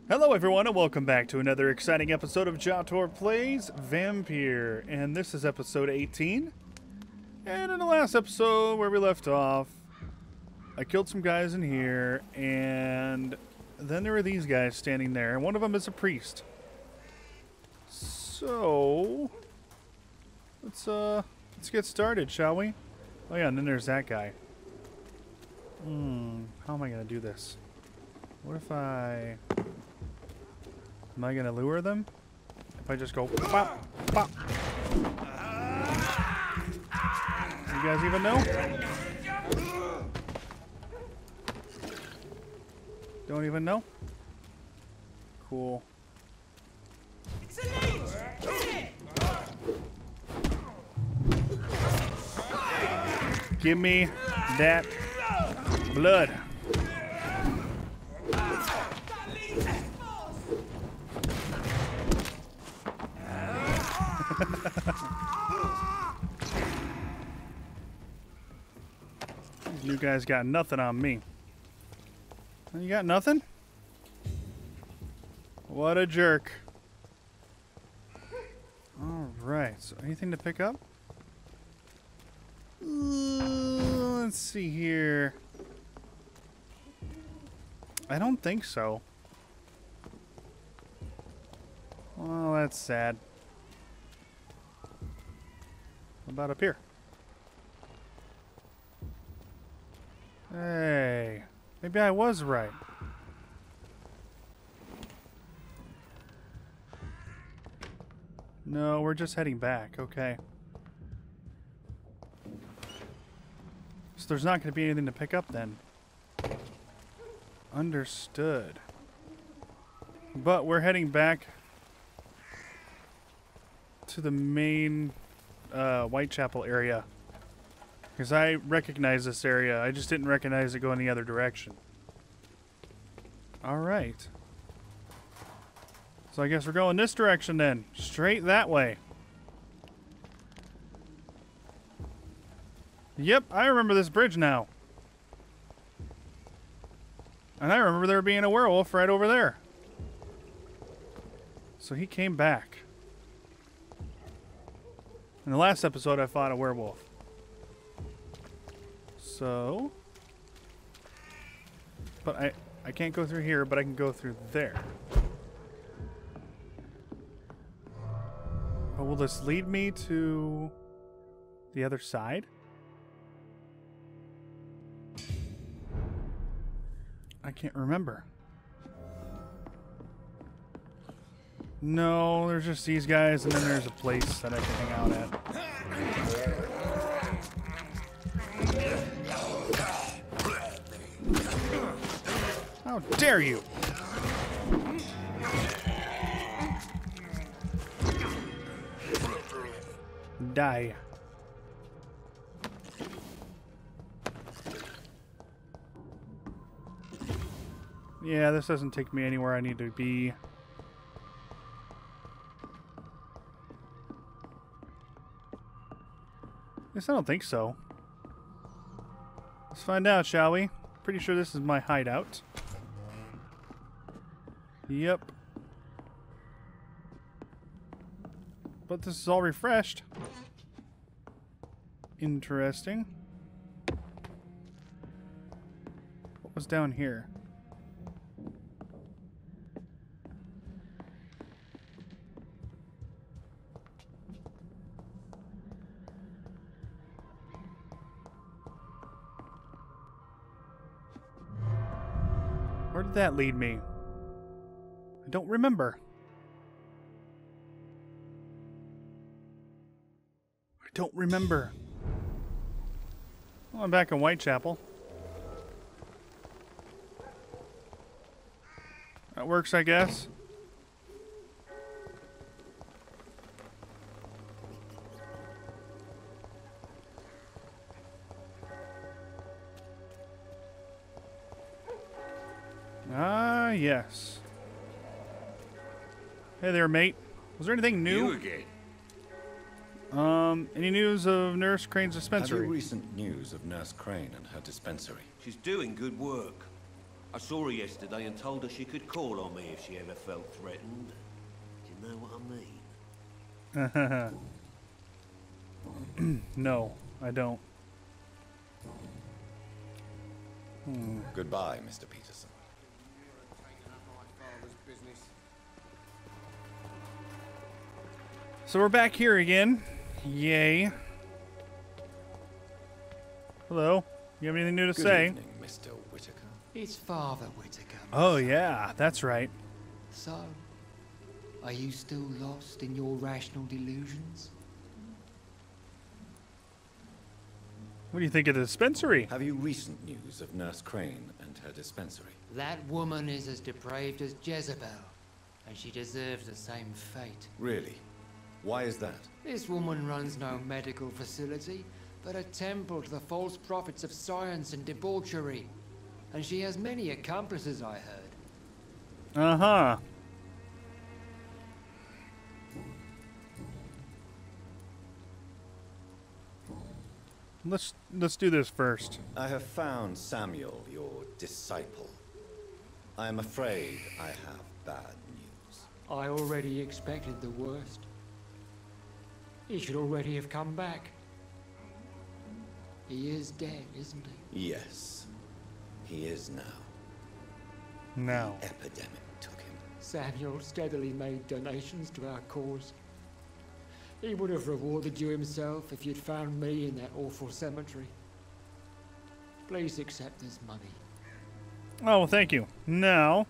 Hello everyone and welcome back to another exciting episode of Jator Plays Vampyr. And this is episode 18. And in the last episode where we left off, I killed some guys in here, and then there were these guys standing there, and one of them is a priest. So let's get started, shall we? Oh yeah, and then there's that guy. How am I gonna do this? What if am I gonna lure them? If I just go pop, pop. You guys even know? Don't even know? Cool. Give me that blood. These new guys got nothing on me. You got nothing? What a jerk. Alright, so anything to pick up? Let's see here. I don't think so. Well, that's sad. What about up here? Hey, maybe I was right. No, we're just heading back. Okay. So there's not going to be anything to pick up then. Understood. But we're heading back to the main Whitechapel area. Because I recognize this area. I just didn't recognize it going the other direction. Alright. So I guess we're going this direction then. Straight that way. Yep, I remember this bridge now. And I remember there being a werewolf right over there. So he came back. In the last episode, I fought a werewolf. So... But I can't go through here, but I can go through there. But will this lead me to the other side? I can't remember. No, there's just these guys, and then there's a place that I can hang out at. How dare you! Die. Yeah, this doesn't take me anywhere I need to be. Guess I don't think so. Let's find out, shall we? Pretty sure this is my hideout. Yep. But this is all refreshed. Interesting. What was down here? Where did that lead me? I don't remember. I don't remember. Well, I'm back in Whitechapel. That works, I guess. Ah, yes. Hey there, mate. Was there anything new? You again? Any news of Nurse Crane's Have dispensary? you recent news of Nurse Crane and her dispensary? She's doing good work. I saw her yesterday and told her she could call on me if she ever felt threatened. Do you know what I mean? No, I don't. Goodbye, Mr. Peterson. So we're back here again. Yay. Hello. You have anything new to say? Good evening, Mr. Whitaker. It's Father Whitaker. Oh, yeah, that's right. So, are you still lost in your rational delusions? What do you think of the dispensary? Have you recent news of Nurse Crane and her dispensary? That woman is as depraved as Jezebel, and she deserves the same fate. Really? Why is that? This woman runs no medical facility, but a temple to the false prophets of science and debauchery. And she has many accomplices, I heard. Uh-huh. Let's do this first. I have found Samuel, your disciple. I am afraid I have bad news. I already expected the worst. He should already have come back. He is dead, isn't he? Yes, he is now. Now. The epidemic took him. Samuel steadily made donations to our cause. He would have rewarded you himself if you'd found me in that awful cemetery. Please accept this money. Oh, well, thank you. Now,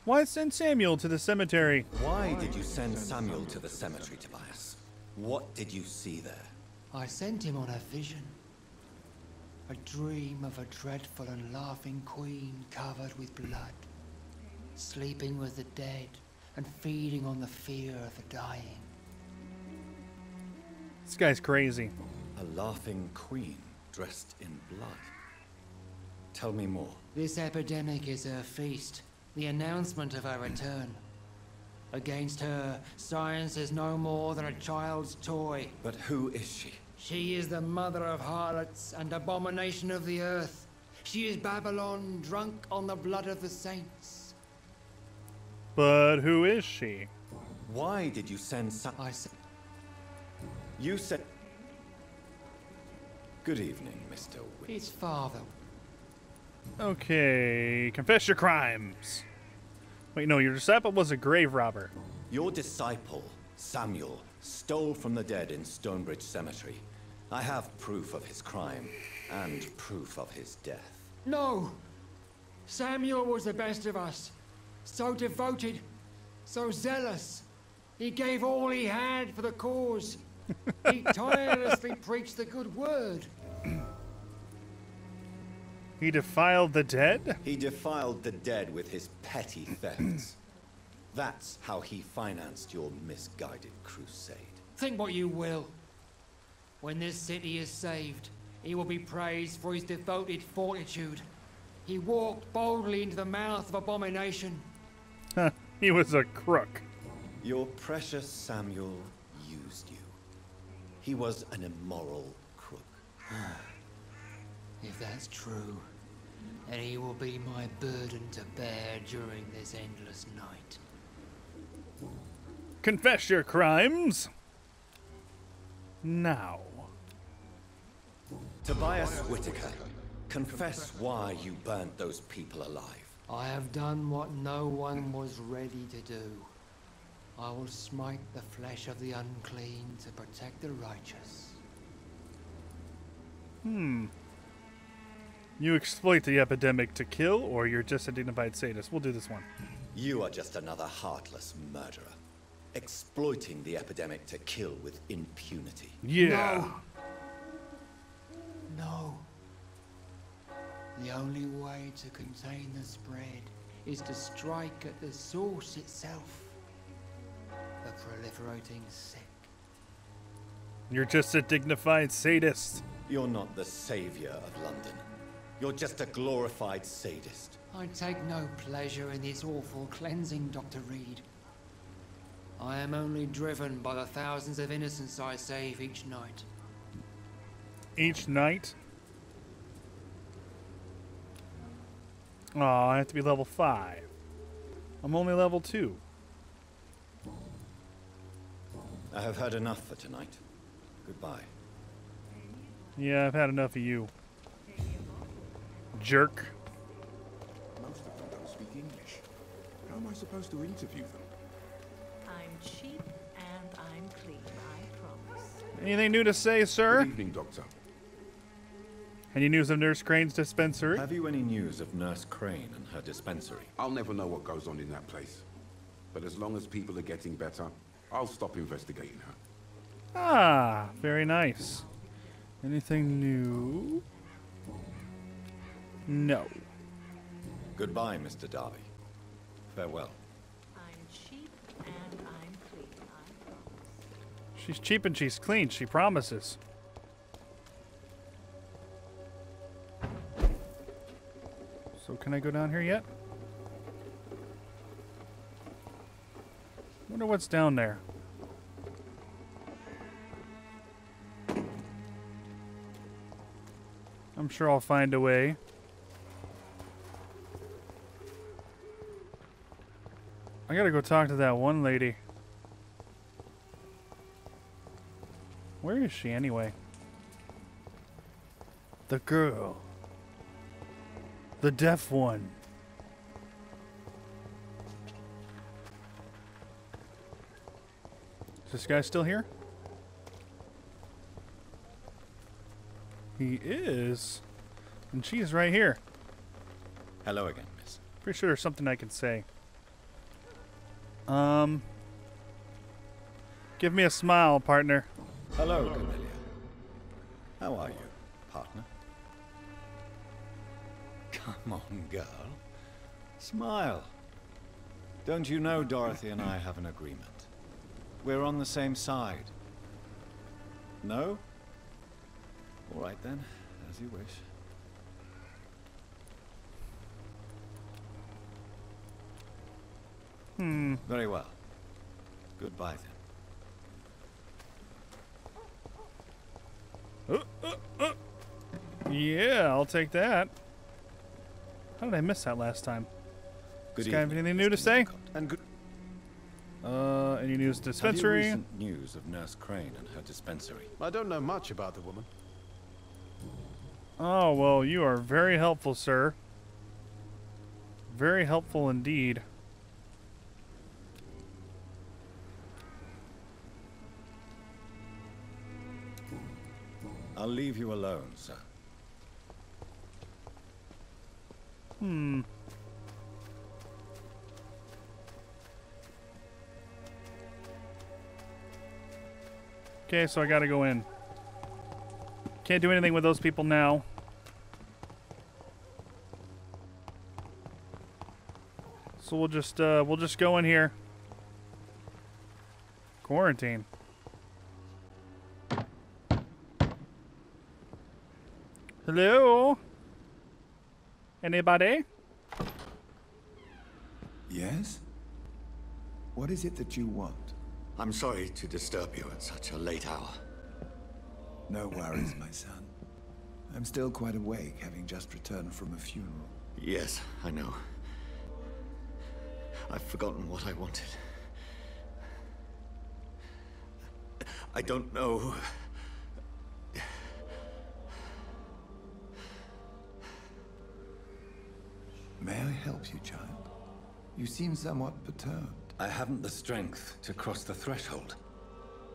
why send Samuel to the cemetery? Why did you send Samuel to the cemetery, Tobias? What did you see there? I sent him on a vision. A dream of a dreadful and laughing queen covered with blood, sleeping with the dead and feeding on the fear of the dying. This guy's crazy. A laughing queen dressed in blood. Tell me more. This epidemic is her feast, the announcement of her return. Against her, science is no more than a child's toy. But who is she? She is the mother of harlots and abomination of the earth. She is Babylon, drunk on the blood of the saints. But who is she? Why did you send I said, You said... Good evening, Mr. Whitaker. it's Father. Okay, confess your crimes. Wait, no, your disciple was a grave robber. Your disciple, Samuel, stole from the dead in Stonebridge Cemetery. I have proof of his crime and proof of his death. No! Samuel was the best of us. So devoted, so zealous. He gave all he had for the cause. He tirelessly preached the good word. He defiled the dead? He defiled the dead with his petty thefts. That's how he financed your misguided crusade. Think what you will. When this city is saved, he will be praised for his devoted fortitude. He walked boldly into the mouth of abomination. He was a crook. Your precious Samuel used you. He was an immoral crook. If that's true, then he will be my burden to bear during this endless night. Confess your crimes. Now. Tobias Whitaker, confess why you burnt those people alive. I have done what no one was ready to do. I will smite the flesh of the unclean to protect the righteous. You exploit the epidemic to kill, or you're just a dignified sadist? We'll do this one. You are just another heartless murderer, exploiting the epidemic to kill with impunity. Yeah. No. The only way to contain the spread is to strike at the source itself. The proliferating sick. You're just a dignified sadist. You're not the savior of London. You're just a glorified sadist. I take no pleasure in this awful cleansing, Dr. Reid. I am only driven by the thousands of innocents I save each night. Each night? Oh, I have to be level 5. I'm only level 2. I have had enough for tonight. Goodbye. Yeah, I've had enough of you. Jerk. Most of them don't speak English. How am I supposed to interview them? I'm cheap and I'm clean, I promise. Anything new to say, sir? Good evening, Doctor. Any news of Nurse Crane's dispensary? Have you any news of Nurse Crane and her dispensary? I'll never know what goes on in that place. But as long as people are getting better, I'll stop investigating her. Ah, very nice. Anything new? No. Goodbye, Mr. Darby. Farewell. I'm cheap and I'm clean, I promise. She's cheap and she's clean, she promises. So can I go down here yet? Wonder what's down there. I'm sure I'll find a way. I gotta go talk to that one lady. Where is she anyway? The girl. The deaf one. Is this guy still here? He is. And she's right here. Hello again, miss. Pretty sure there's something I can say. Give me a smile, partner. Hello, Camellia. How are you, partner? Come on, girl. Smile. Don't you know Dorothy and I have an agreement? We're on the same side. No? All right then, as you wish. Very well. Goodbye then. Yeah, I'll take that. How did I miss that last time? Good This guy have evening, anything new to Mr. say? Norcott. And good. Any news Have you dispensary? recent news of Nurse Crane and her dispensary? I don't know much about the woman. Oh, well, you are very helpful, sir. Very helpful indeed. I'll leave you alone, sir. Okay, so I gotta go in. Can't do anything with those people now. So we'll just go in here. Quarantine. Hello? Anybody? Yes? What is it that you want? I'm sorry to disturb you at such a late hour. No worries, my son. I'm still quite awake, having just returned from a funeral. Yes, I know. I've forgotten what I wanted. I don't know. May I help you, child? You seem somewhat perturbed. I haven't the strength to cross the threshold.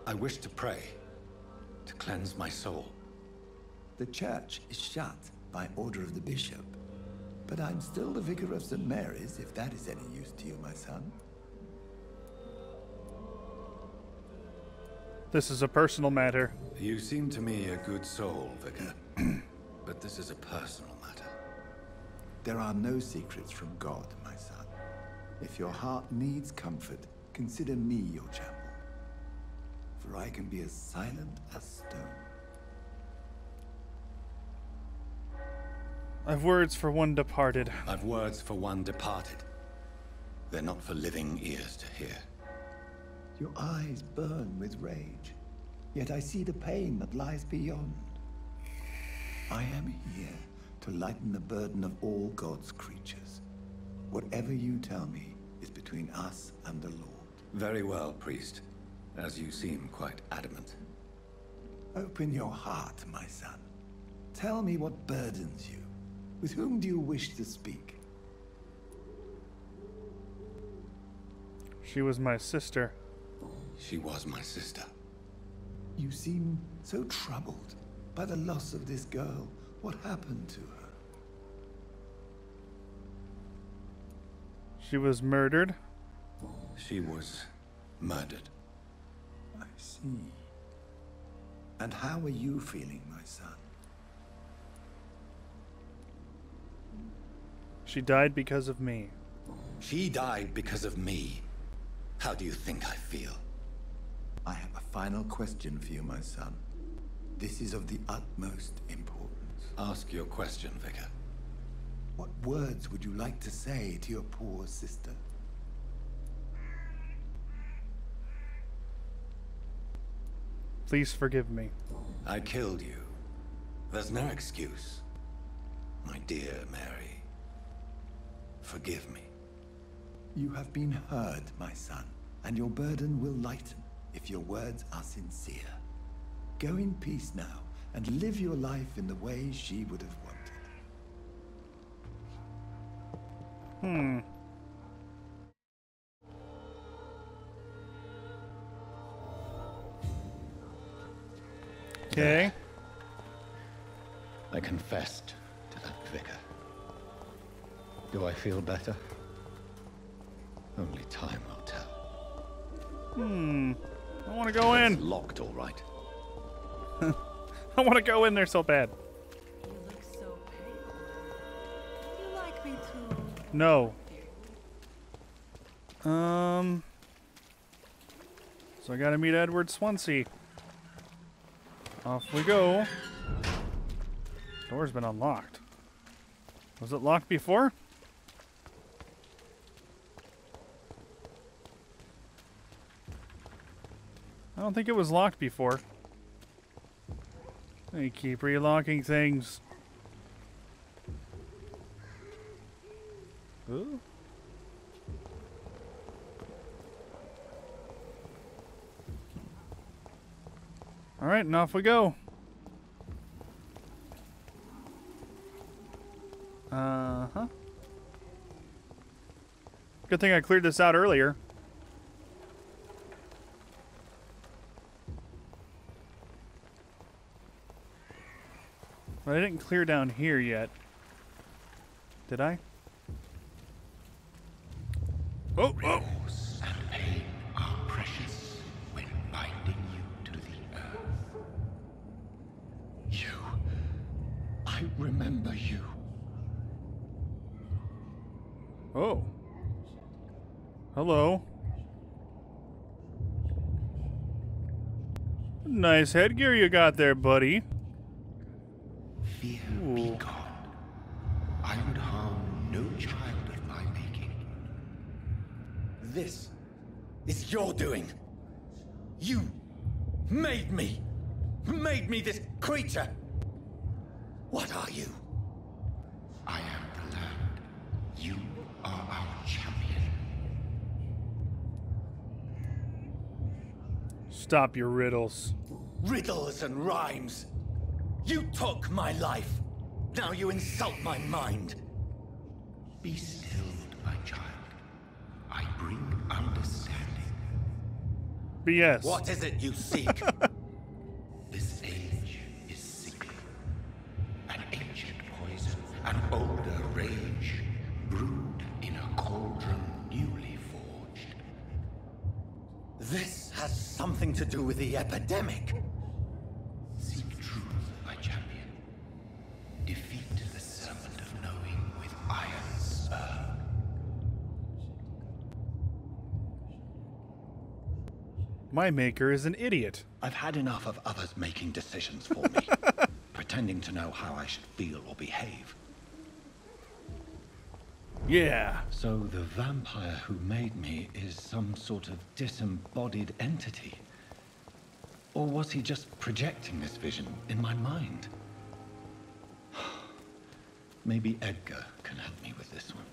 I wish to pray, to cleanse my soul. The church is shut by order of the bishop. But I'm still the vicar of St. Mary's, if that is any use to you, my son. This is a personal matter. You seem to me a good soul, Vicar. But this is a personal matter. There are no secrets from God, my son. If your heart needs comfort, consider me your chapel. For I can be as silent as stone. I've words for one departed. I've words for one departed. They're not for living ears to hear. Your eyes burn with rage, yet I see the pain that lies beyond. I am here to lighten the burden of all God's creatures. Whatever you tell me is between us and the Lord. Very well, priest. As you seem quite adamant. Open your heart, my son. Tell me what burdens you. With whom do you wish to speak? She was my sister. She was my sister. You seem so troubled by the loss of this girl. What happened to her? She was murdered. She was murdered. I see. And how are you feeling, my son? She died because of me. She died because of me. How do you think I feel? I have a final question for you, my son. This is of the utmost importance. Ask your question, Vicar. What words would you like to say to your poor sister? Please forgive me. I killed you. There's no excuse. My dear Mary, forgive me. You have been heard, my son, and your burden will lighten if your words are sincere. Go in peace now, and live your life in the way she would have wanted. Okay. I confessed to that vicar. Do I feel better? Only time will tell. I want to go in. It's locked, all right. I want to go in there so bad. You look so pale. You like me too? No. So I gotta meet Edward Swansea. Off we go. Door's been unlocked. Was it locked before? I don't think it was locked before. They keep relocking things. Ooh. All right, and off we go. Uh-huh. Good thing I cleared this out earlier. But I didn't clear down here yet. Did I? Oh, oh! And pain are precious when binding you to the earth. You. I remember you. Oh. Hello. Nice headgear you got there, buddy. Fear be gone. I would harm no child of my making. This is your doing. You made me this creature. What are you? I am the land. You are our champion. Stop your riddles. Riddles and rhymes. You took my life. Now you insult my mind. Be stilled, my child. I bring understanding. BS. What is it you seek? This age is sickly. An ancient poison, an older rage, brewed in a cauldron newly forged. This has something to do with the epidemic. Seek truth, my champion. Defeat the serpent of knowing with iron spur. My maker is an idiot. I've had enough of others making decisions for me, pretending to know how I should feel or behave. Yeah. So the vampire who made me is some sort of disembodied entity? Or was he just projecting this vision in my mind? Maybe Edgar can help me with this one.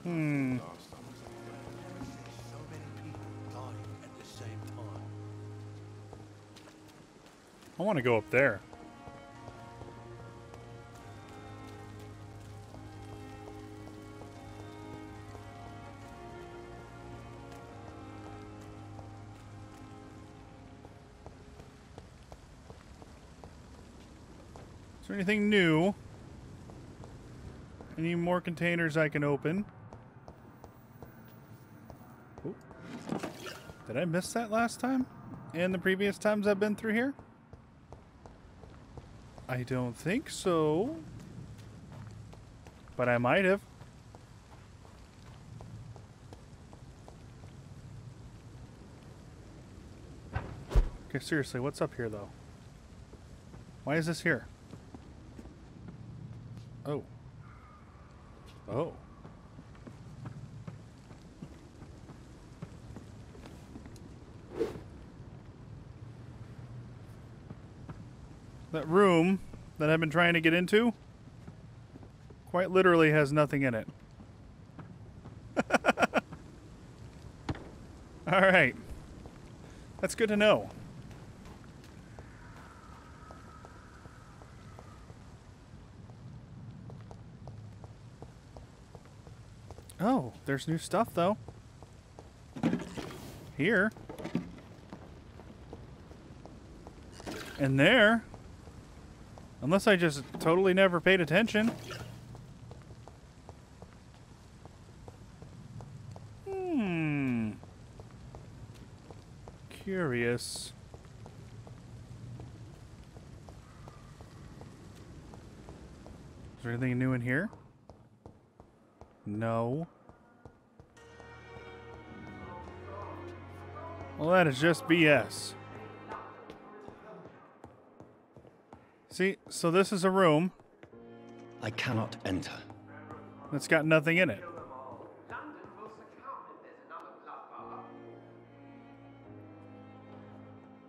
So many people dying at the same time. I want to go up there. Is there anything new? Any more containers I can open? Ooh. Did I miss that last time? And the previous times I've been through here? I don't think so. But I might have. Okay, seriously, what's up here though? Why is this here? Oh. Oh. That room that I've been trying to get into quite literally has nothing in it. All right. That's good to know. Oh, there's new stuff, though. Here. And there. Unless I just totally never paid attention. Curious. Is there anything new in here? No. Well, that is just BS. See, so this is a room. I cannot enter. That's got nothing in it.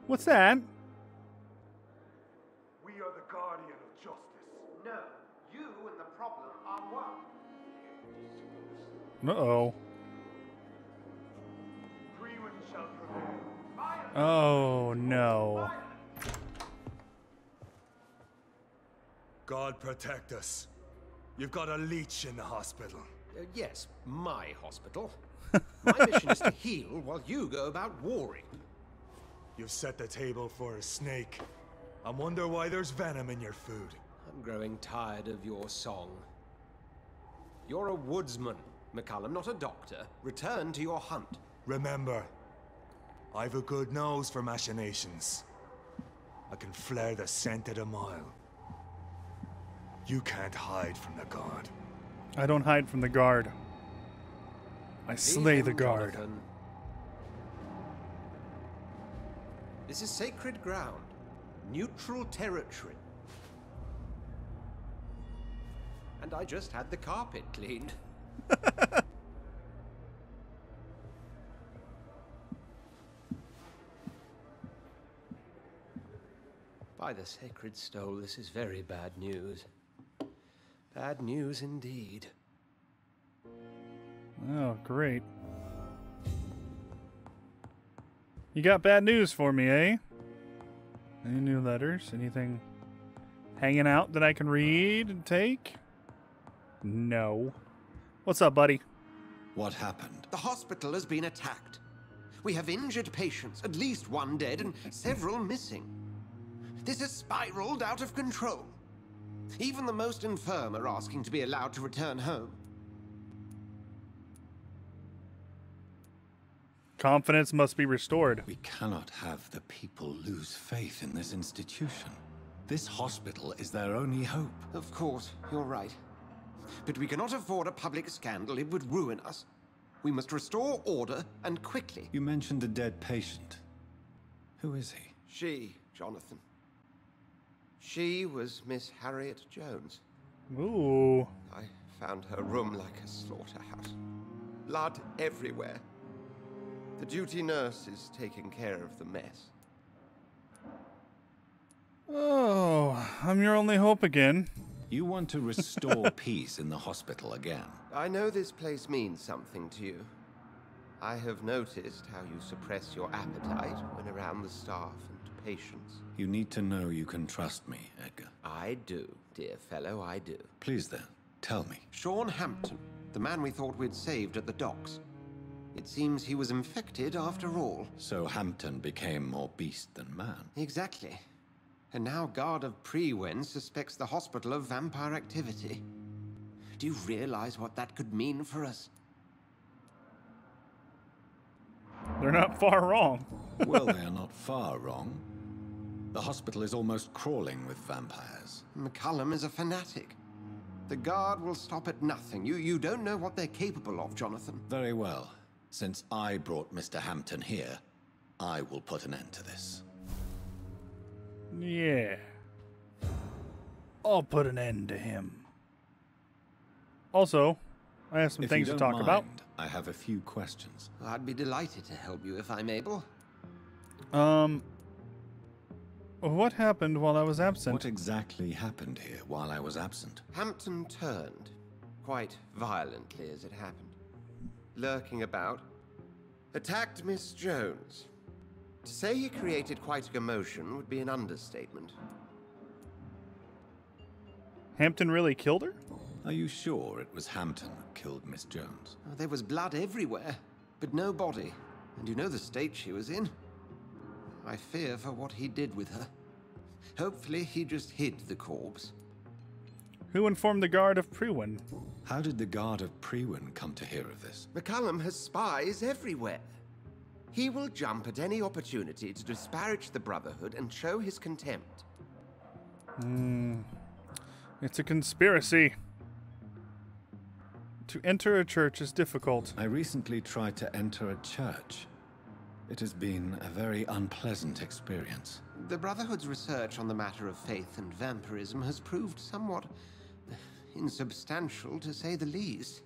What's that? We are the guardian of justice. No, you and the problem are one. Uh-oh. Freeman shall prevail. Oh, no. God protect us. You've got a leech in the hospital. Yes, my hospital. My mission is to heal while you go about warring. You've set the table for a snake. I wonder why there's venom in your food. I'm growing tired of your song. You're a woodsman, McCallum, not a doctor. Return to your hunt. Remember, I've a good nose for machinations. I can flare the scent at a mile. You can't hide from the guard. I don't hide from the guard. I slay the guard. Jonathan. This is sacred ground. Neutral territory. And I just had the carpet cleaned. By the sacred stole, this is very bad news. Bad news indeed. Oh, great. You got bad news for me, eh? Any new letters? Anything hanging out that I can read and take? No. What's up, buddy? What happened? The hospital has been attacked. We have injured patients, at least one dead and several missing. This has spiraled out of control. Even the most infirm are asking to be allowed to return home. Confidence must be restored. We cannot have the people lose faith in this institution. This hospital is their only hope. Of course, you're right. But we cannot afford a public scandal. It would ruin us. We must restore order, and quickly. You mentioned a dead patient. Who is he? She, Jonathan. She was Miss Harriet Jones. Ooh. I found her room like a slaughterhouse. Blood everywhere. The duty nurse is taking care of the mess. Oh, I'm your only hope again. You want to restore peace in the hospital again. I know this place means something to you. I have noticed how you suppress your appetite when around the staff and patients. You need to know you can trust me, Edgar. I do, dear fellow, I do. Please then, tell me. Sean Hampton, the man we thought we'd saved at the docks. It seems he was infected after all. So Hampton became more beast than man. Exactly. And now Guard of Prewen suspects the hospital of vampire activity. Do you realize what that could mean for us? They're not far wrong. Well, they are not far wrong. The hospital is almost crawling with vampires. McCullum is a fanatic. The Guard will stop at nothing. You don't know what they're capable of, Jonathan. Very well. Since I brought Mr. Hampton here, I will put an end to this. Yeah. I'll put an end to him. Also, I have some things to talk about. I have a few questions. I'd be delighted to help you if I'm able. What happened while I was absent? What exactly happened here while I was absent? Hampton turned, quite violently as it happened. Lurking about, attacked Miss Jones. To say he created quite a commotion would be an understatement. Hampton really killed her? Are you sure it was Hampton who killed Miss Jones? Oh, there was blood everywhere, but no body. And you know the state she was in. I fear for what he did with her. Hopefully he just hid the corpse. Who informed the Guard of Prewen? How did the Guard of Prewen come to hear of this? McCullum has spies everywhere. He will jump at any opportunity to disparage the Brotherhood and show his contempt. It's a conspiracy. To enter a church is difficult. I recently tried to enter a church. It has been a very unpleasant experience. The Brotherhood's research on the matter of faith and vampirism has proved somewhat insubstantial, to say the least.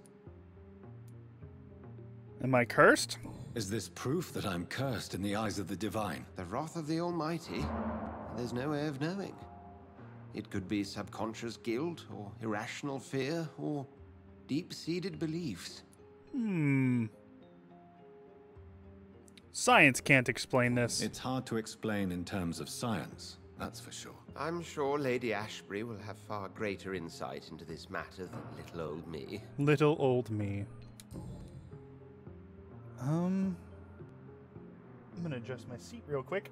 Am I cursed? Is this proof that I'm cursed in the eyes of the divine? The wrath of the Almighty? There's no way of knowing. It could be subconscious guilt, or irrational fear, or deep-seated beliefs. Science can't explain this. It's hard to explain in terms of science, that's for sure. I'm sure Lady Ashbury will have far greater insight into this matter than little old me. Little old me. I'm gonna adjust my seat real quick.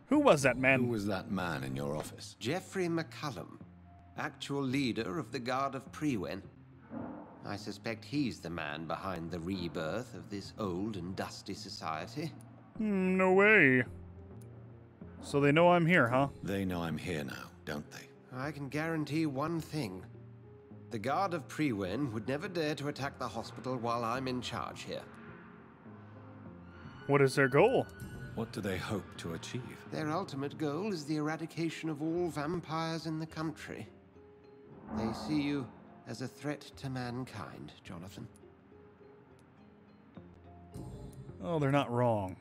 Who was that man? Who was that man in your office? Geoffrey McCullum, actual leader of the Guard of Prewen. I suspect he's the man behind the rebirth of this old and dusty society. No way. So they know I'm here, huh? They know I'm here now, don't they? I can guarantee one thing. The Guard of Prewen would never dare to attack the hospital while I'm in charge here. What is their goal? What do they hope to achieve? Their ultimate goal is the eradication of all vampires in the country. They see you as a threat to mankind, Jonathan. Oh, they're not wrong.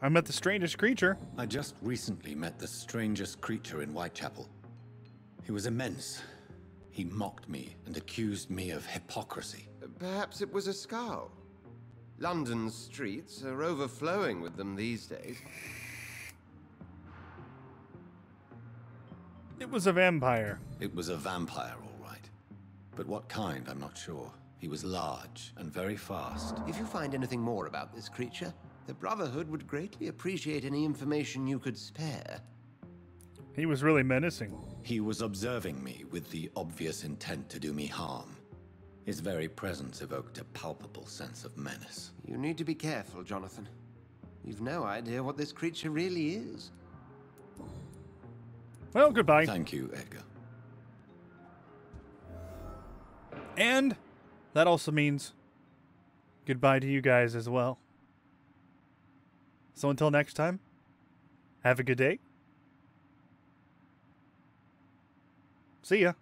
I met the strangest creature. I just recently met the strangest creature in Whitechapel. He was immense. He mocked me and accused me of hypocrisy. Perhaps it was a skull. London's streets are overflowing with them these days. It was a vampire. It was a vampire, all right. But what kind, I'm not sure. He was large and very fast. If you find anything more about this creature, the Brotherhood would greatly appreciate any information you could spare. He was really menacing. He was observing me with the obvious intent to do me harm. His very presence evoked a palpable sense of menace. You need to be careful, Jonathan. You've no idea what this creature really is. Well, goodbye. Thank you, Edgar. And that also means goodbye to you guys as well. So until next time, have a good day. See ya.